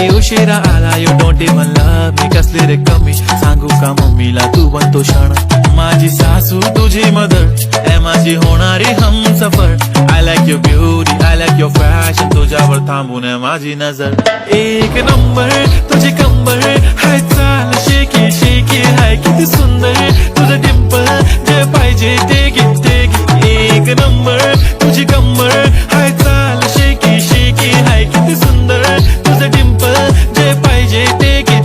घरी उशिरा आला you don't even love me कसली रे कमी सांगू का मम्मीला तू बनतो क्षण माझी सासू तुझी मदर ए माझी होणारी Humsafar I like your beauty I like your fashion तुझ्यावर थांबून आहे माझी नजर एक नंबर तुझी कंबर हाय चाल शेकी शेकी हाय किती सुंदर तुझं डिंपल जे पाहिजे ते घे एक नंबर तुझी कंबर हाय चाल शेकी शेकी हाय किती सुंदर तुझं डिंपल जे पाहिजे ते घे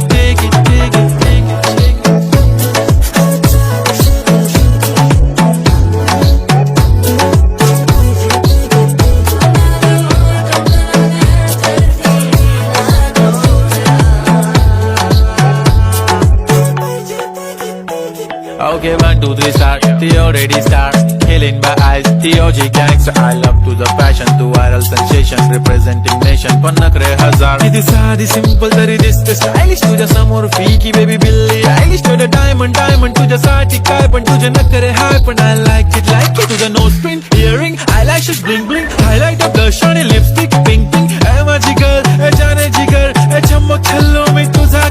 Okay, 1, 2, 3, start. The already start. Killing my eyes. The OG gangster. I love to the fashion, to viral sensation, representing nation. पन्नाकरे हजार. किती साधी simple तरी दिसते stylish. तुझ्या समोर फीकी baby बिल्ली. Stylish तुझं diamond तुझ्यासाठी काय पण तुझे नखरे हाय पण I like it. तुझं nose pin, earring, eyelashes bling bling. Highlight of blush आणि lipstick pink pink. ए माझी girl, ए जाने जिगर, ए चमक छल्लो मी तुझा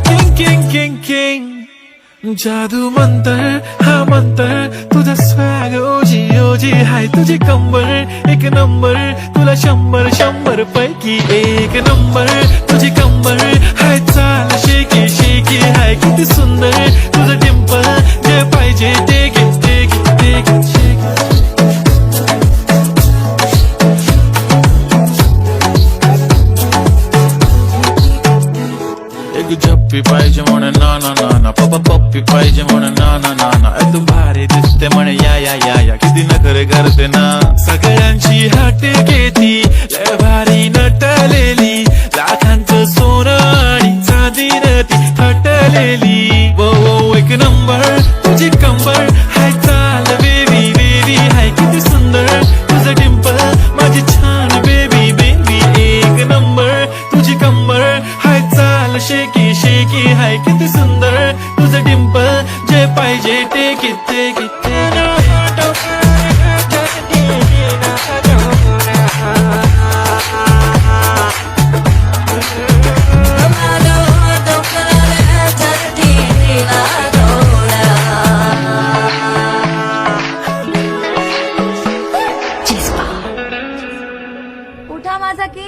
king. जादू मंतर हा मंतर तुझा स्वॅग ओजी ओजी हाय तुझी कंबर एक नंबर तुला 100 पैकी एक नंबर तुझी कंबर हाय चाल शेकी शेकी हाय किती सुंदर तुझं डिंपल जे पाहिजे ते घे एक झप्पी पाहिजे म्हणे ना ना ना ना पप्पी पाहिजे म्हणे ना ना ना ना तू भारी दिसते म्हणे या किती नखरे करते ना सगळ्यांची हट घेती लय भारी नटलेली लाखांचं सोनं आणि चांदीनं ती हटलेली वो एक नंबर तुझी कंबर हाय चाल बेबी बेबी हाय किती सुंदर तुझं डिंपल माझी छान बेबी बेबी एक नंबर तुझी कंबर हाय चाल शेकी शेकी हाय किती सुंदर तुझं डिंपल जे पाहिजे ते